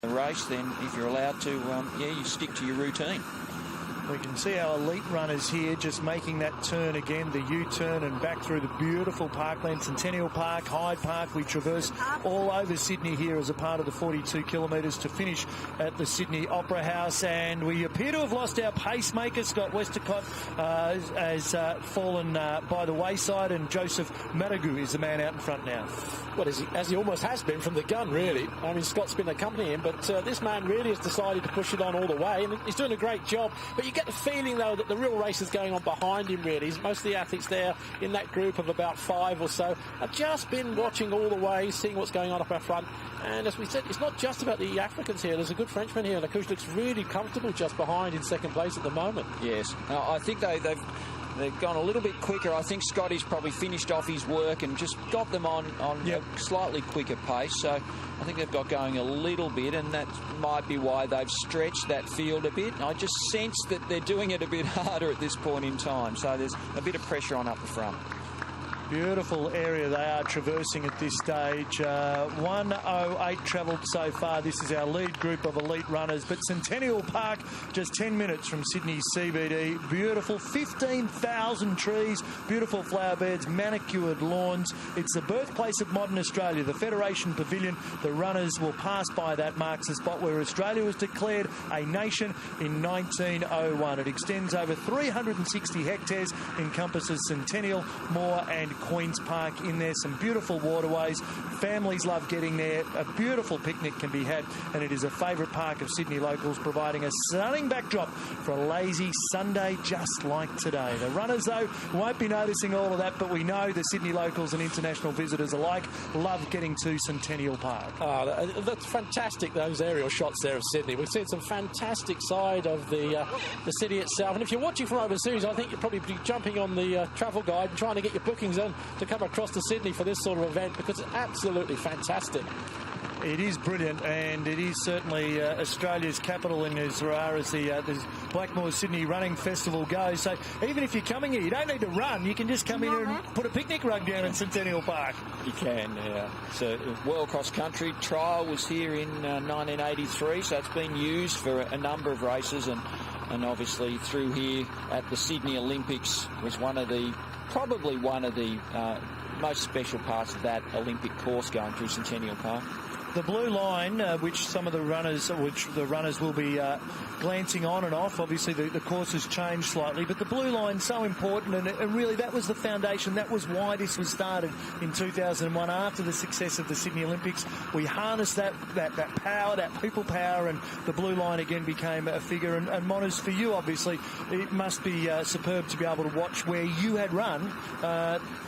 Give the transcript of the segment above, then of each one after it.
the race, then if you're allowed to, you stick to your routine. We can see our elite runners here just making that turn again, the U-turn, and back through the beautiful parkland, Centennial Park, Hyde Park. We traverse all over Sydney here as a part of the 42 kilometres to finish at the Sydney Opera House. And we appear to have lost our pacemaker. Scott Westacott has fallen by the wayside, and Joseph Maragu is the man out in front now. Well, as he almost has been from the gun, really. I mean, Scott's been accompanying him, but this man really has decided to push it on all the way, and he's doing a great job. But you get the feeling, though, that the real race is going on behind him, really. Most of the athletes there in that group of about 5 or so have just been watching all the way, seeing what's going on up our front. And as we said, it's not just about the Africans here. There's a good Frenchman here, and Lacouche looks really comfortable just behind in second place at the moment. Yes. I think they've gone a little bit quicker. I think Scotty's probably finished off his work and just got them on a slightly quicker pace. So I think they've got going a little bit, and that might be why they've stretched that field a bit. I just sense that they're doing it a bit harder at this point in time. So there's a bit of pressure on up the front. Beautiful area they are traversing at this stage. 1:08 travelled so far. This is our lead group of elite runners. But Centennial Park, just 10 minutes from Sydney CBD. Beautiful, 15,000 trees, beautiful flower beds, manicured lawns. It's the birthplace of modern Australia, the Federation Pavilion. The runners will pass by that, marks the spot where Australia was declared a nation in 1901. It extends over 360 hectares, encompasses Centennial, Moore and Queen's Park in there. Some beautiful waterways. Families love getting there. A beautiful picnic can be had, and it is a favourite park of Sydney locals, providing a stunning backdrop for a lazy Sunday just like today. The runners, though, won't be noticing all of that, but we know the Sydney locals and international visitors alike love getting to Centennial Park. Oh, that's fantastic, those aerial shots there of Sydney. We've seen some fantastic side of the city itself, and if you're watching from overseas, I think you'll probably be jumping on the travel guide and trying to get your bookings in to come across to Sydney for this sort of event, because it's absolutely fantastic. It is brilliant, and it is certainly Australia's capital in as far as the Blackmores Sydney Running Festival goes. So even if you're coming here, you don't need to run. You can just come in here and put a picnic rug down in Centennial Park. You can, yeah. So World Cross Country trial was here in 1983, so it's been used for a number of races, and obviously through here at the Sydney Olympics was probably one of the most special parts of that Olympic course going through Centennial Park. The blue line, which the runners will be glancing on and off. Obviously, the course has changed slightly, but the blue line so important, and really that was the foundation. That was why this was started in 2001 after the success of the Sydney Olympics. We harnessed that power, that people power, and the blue line again became a figure. And Monas, for you, obviously, it must be superb to be able to watch where you had run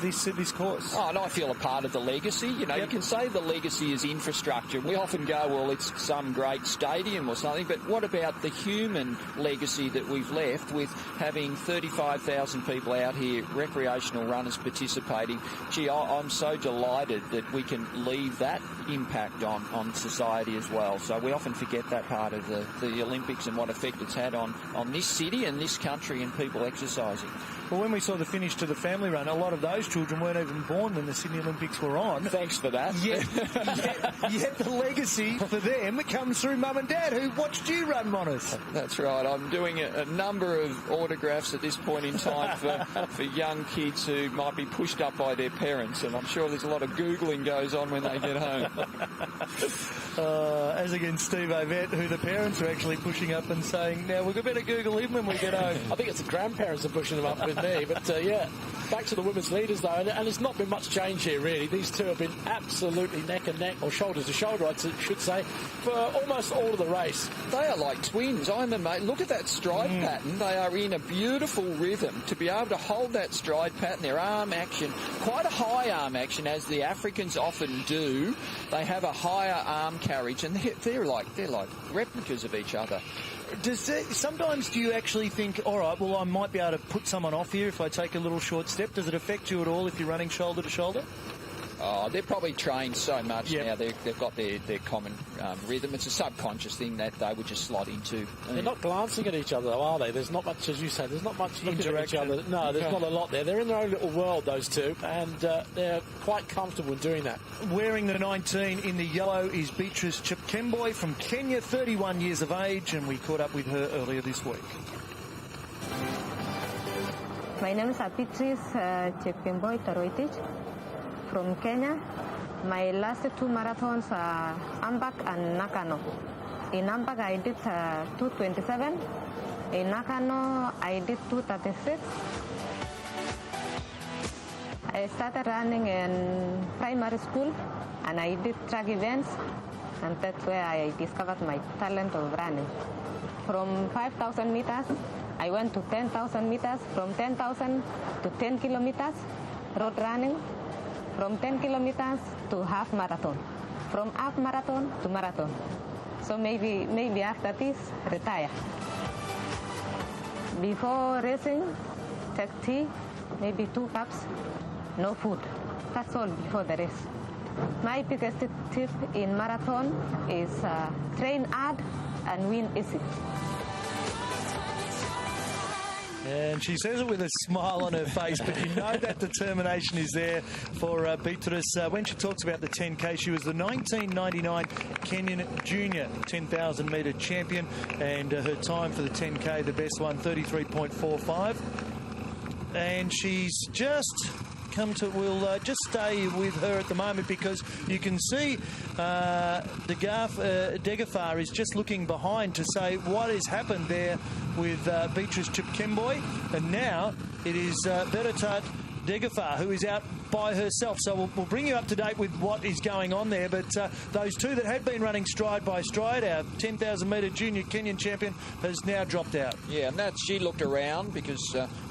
this course. Oh, and I feel a part of the legacy. You know, You can say the legacy is infrastructure. We often go, well, it's some great stadium or something, but what about the human legacy that we've left with having 35,000 people out here, recreational runners participating? Gee, I'm so delighted that we can leave that impact on society as well. So we often forget that part of the Olympics and what effect it's had on this city and this country and people exercising. Well, when we saw the finish to the family run, a lot of those children weren't even born when the Sydney Olympics were on. Thanks for that. Yet the legacy for them comes through Mum and Dad, who watched you run, Monas. That's right. I'm doing a number of autographs at this point in time for young kids who might be pushed up by their parents, and I'm sure there's a lot of Googling goes on when they get home. As against Steve Ovett, who the parents are actually pushing up and saying, now we've better Google him when we get home. I think it's the grandparents are pushing him up with me, but back to the women's leaders though, and it's not been much change here really. These two have been absolutely neck and neck, or shoulder to shoulder I should say, for almost all of the race. They are like twins. Look at that stride pattern. They are in a beautiful rhythm to be able to hold that stride pattern, their arm action, quite a high arm action as the Africans often do. They have a higher arm carriage, and they're like replicas of each other. Sometimes do you actually think, all right, well, I might be able to put someone off here if I take a little short step? Does it affect you at all if you're running shoulder to shoulder? Oh, they're probably trained so much Yep. now. They've got their common rhythm. It's a subconscious thing that they would just slot into. They're not glancing at each other, though, are they? There's not much, as you say, there's not much looking at each Interaction. other. No, there's not a lot there. They're in their own little world, those two, and they're quite comfortable in doing that. Wearing the 19 in the yellow is Beatrice Chepkemboi from Kenya, 31 years of age, and we caught up with her earlier this week. My name is Beatrice Chepkemboi Toroitich from Kenya. My last two marathons are Ambak and Nakano. In Ambak I did 2:27. In Nakano I did 2:36. I started running in primary school and I did track events, and that's where I discovered my talent of running. From 5,000 meters I went to 10,000 meters, from 10,000 to 10 kilometers road running, from 10 kilometers to half marathon, from half marathon to marathon. So maybe after this, retire. Before racing, take tea, maybe 2 cups, no food. That's all before the race. My biggest tip in marathon is train hard and win easy. And she says it with a smile on her face, but you know that determination is there for Beatrice. When she talks about the 10K, she was the 1999 Kenyan Junior 10,000 metre champion, and her time for the 10K, the best one, 33.45. And she's just come to, we'll just stay with her at the moment because you can see Degafar is just looking behind to say what has happened there with Beatrice Chepkemboi, and now it is Veritat Degafar who is out by herself. So we'll bring you up to date with what is going on there. But those two that had been running stride by stride, our 10,000 metre junior Kenyan champion has now dropped out. Yeah, and she looked around because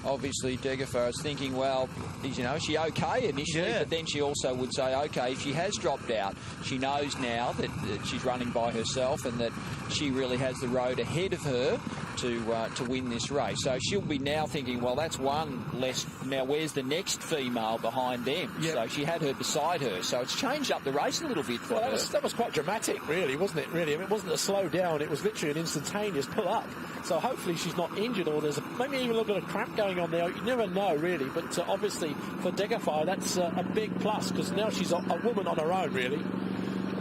obviously Degafar is thinking, well, is she okay initially? Yeah. But then she also would say, okay, if she has dropped out, she knows now that she's running by herself and that she really has the road ahead of her to win this race. So she'll be now thinking, well, that's one less. Now, where's the next female behind them? Yep. So she had her beside her. So it's changed up the race a little bit for her. That was quite dramatic, really, wasn't it? Really, I mean, it wasn't a slow down. It was literally an instantaneous pull up. So hopefully she's not injured, or there's maybe even a little bit of cramp going on there. You never know, really. But obviously for Degafar, that's a big plus because now she's a woman on her own, really.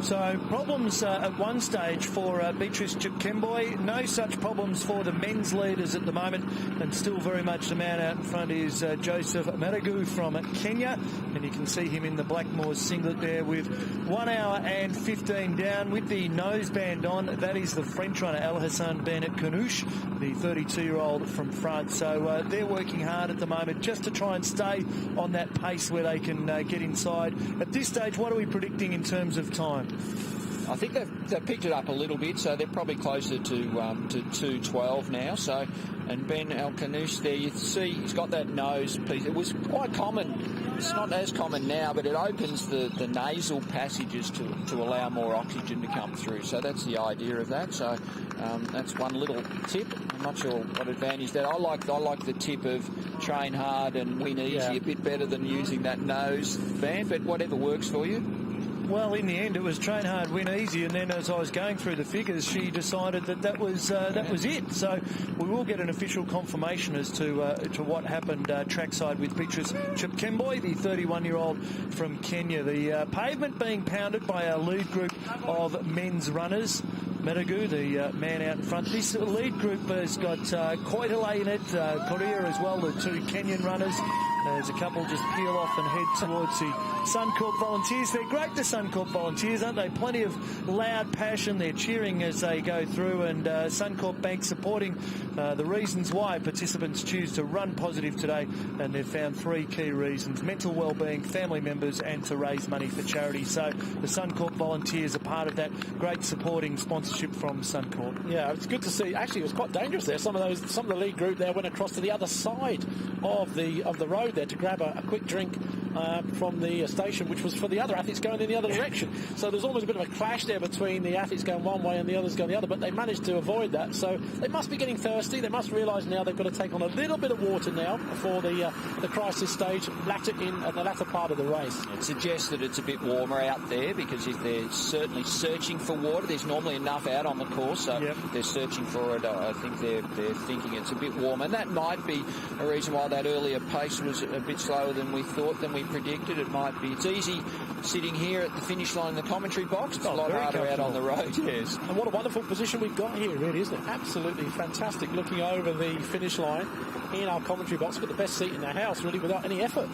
So problems at one stage for Beatrice Chepkemboi. No such problems for the men's leaders at the moment, and still very much the man out in front is Joseph Maragu from Kenya, and you can see him in the Blackmores singlet there with 1 hour and 15 down with the noseband on. That is the French runner Al Hassan Ben Kanouche, the 32-year-old from France. So they're working hard at the moment just to try and stay on that pace where they can get inside. At this stage, what are we predicting in terms of time? I think they've picked it up a little bit, so they're probably closer to 2:12 now. So, and Ben Kanouche there, you see he's got that nose piece. It was quite common. It's not as common now, but it opens the nasal passages to allow more oxygen to come through. So that's the idea of that. So that's one little tip. I'm not sure what advantage that. I like the tip of train hard and win easy a bit better than using that nose band, but whatever works for you. Well, in the end, it was train hard, win easy, and then as I was going through the figures, she decided that was it. So we will get an official confirmation as to what happened trackside with Beatrice Chepkemboi, the 31-year-old from Kenya. The pavement being pounded by our lead group of men's runners. Maragu, the man out in front. This lead group has got Koitale in it, Korea as well, the two Kenyan runners. There's a couple just peel off and head towards the Suncorp Volunteers. They're great, the Suncorp Volunteers, aren't they? Plenty of loud passion. They're cheering as they go through, and Suncorp Bank supporting the reasons why participants choose to run positive today, and they've found 3 key reasons: mental well-being, family members, and to raise money for charity. So the Suncorp Volunteers are part of that great supporting sponsorship from Suncorp. Yeah, it's good to see. Actually, it was quite dangerous there. Some of the lead group there went across to the other side of the road there to grab a quick drink from the station, which was for the other athletes going in the other direction. So there's almost a bit of a clash there between the athletes going one way and the others going the other, but they managed to avoid that. So they must be getting thirsty. They must realise now they've got to take on a little bit of water now for the crisis stage in the latter part of the race. It suggests that it's a bit warmer out there, because if they're certainly searching for water, there's normally enough out on the course, so they're searching for it. I think they're thinking it's a bit warm, and that might be a reason why that earlier pace was a bit slower than we thought, than we predicted. It might be. It's easy sitting here at the finish line in the commentary box. It's a lot harder out on the road, yes. And what a wonderful position we've got here, really, isn't it? Absolutely fantastic, looking over the finish line in our commentary box. Got the best seat in the house, really, without any effort.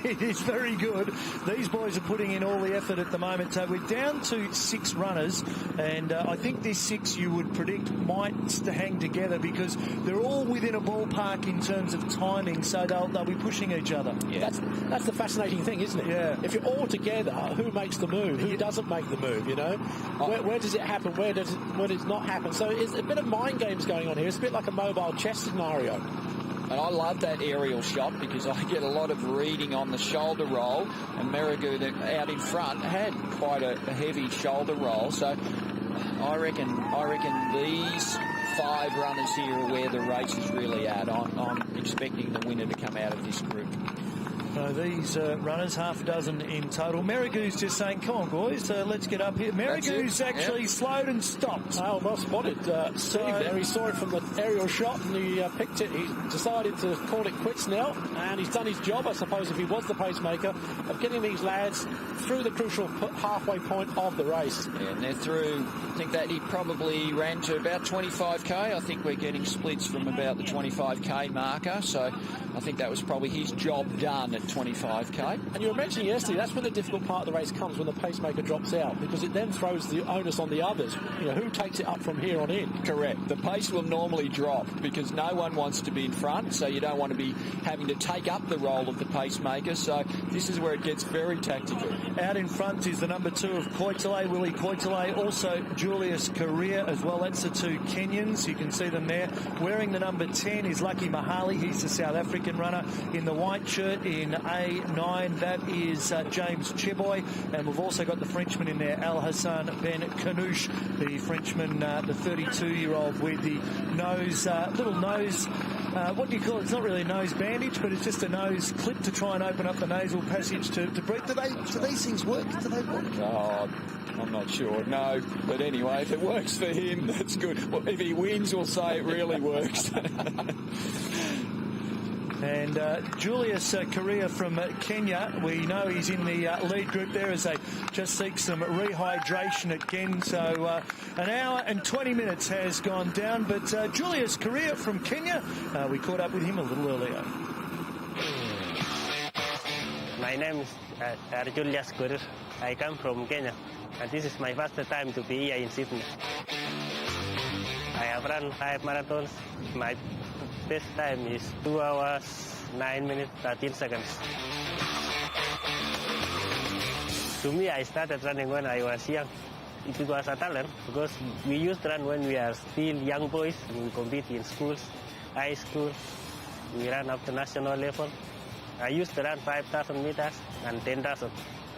It is very good. These boys are putting in all the effort at the moment. So we're down to 6 runners, and I think this 6 you would predict might hang together, because they're all within a ballpark in terms of timing, so they'll be pushing each other. Yeah. That's the fascinating thing, isn't it? Yeah. If you're all together, who makes the move? Who doesn't make the move, you know? Where does it happen? Where does it not happen? So it's a bit of mind games going on here. It's a bit like a mobile chess scenario. And I love that aerial shot, because I get a lot of reading on the shoulder roll, and Merrigu out in front had quite a heavy shoulder roll. So I reckon these 5 runners here are where the race is really at. I'm expecting the winner to come out of this group. So these runners, half a dozen in total. Merrigu's just saying, come on, boys, let's get up here. Merrigu's actually slowed and stopped. Oh, well spotted. Steve there, he saw it from the aerial shot, and he picked it. He decided to call it quits now, and he's done his job, I suppose, if he was the pacemaker, of getting these lads through the crucial halfway point of the race. Yeah, and they're through. I think that he probably ran to about 25k. I think we're getting splits from about the 25k marker, so I think that was probably his job done at 25k. And you were mentioning yesterday, that's when the difficult part of the race comes, when the pacemaker drops out, because it then throws the onus on the others. You know, who takes it up from here on in? Correct. The pace will normally drop, because no one wants to be in front, so you don't want to be having to take up the role of the pacemaker. So this is where it gets very tactical. Out in front is the number 2 of Koitale, Willie Koitale, also Julius Correa as well. That's the 2 Kenyans. You can see them there. Wearing the number 10 is Lucky Mahali. He's the South African runner. In the white shirt in A9, that is James Cheboy. And we've also got the Frenchman in there, Al Hassan Ben Kanouche, the Frenchman, the 32-year-old with the nose, little nose, what do you call it? It's not really a nose bandage, but it's just a nose clip to try and open up the nasal passage to breathe. Do these things work? Do they work? Oh, I'm not sure. No. But anyway, if it works for him, that's good. Well, if he wins, we'll say it really works. And Julius Correa from Kenya, we know he's in the lead group there as they just seek some rehydration again. So an hour and 20 minutes has gone down. But Julius Correa from Kenya, we caught up with him a little earlier. My name is Julius Correa. I come from Kenya, and this is my first time to be here in Sydney. I have run 5 marathons. My best time is 2 hours, 9 minutes, 13 seconds. To me, I started running when I was young. It was a talent, because we used to run when we are still young boys. We compete in schools, high school. We ran up to national level. I used to run 5,000 meters and 10,000.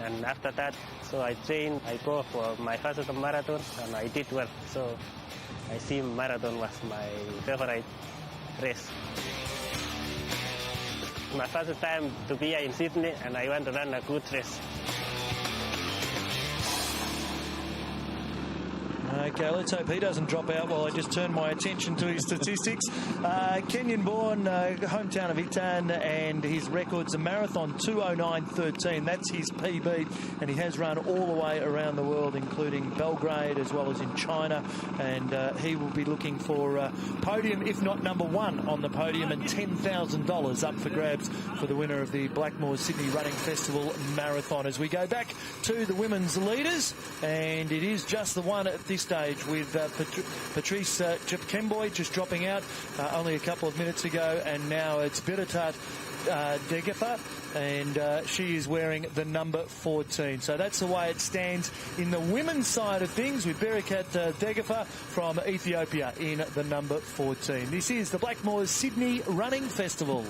And after that, so I trained, I go for my first marathon, and I did well. So I see marathon was my favorite race. My first time to be here in Sydney, and I want to run a good race. Okay, let's hope he doesn't drop out while I just turn my attention to his statistics. Kenyan-born, hometown of Itan, and his record's a marathon 2:09:13. That's his PB, and he has run all the way around the world, including Belgrade as well as in China. And he will be looking for podium, if not number 1 on the podium, and $10,000 up for grabs for the winner of the Blackmores Sydney Running Festival Marathon. As we go back to the women's leaders, and it is just the one at this stage with Patrice Chepkemboy just dropping out only a couple of minutes ago, and now it's Biratat Degefa, and she is wearing the number 14. So that's the way it stands in the women's side of things, with Biratat Degefa from Ethiopia in the number 14. This is the Blackmores Sydney Running Festival.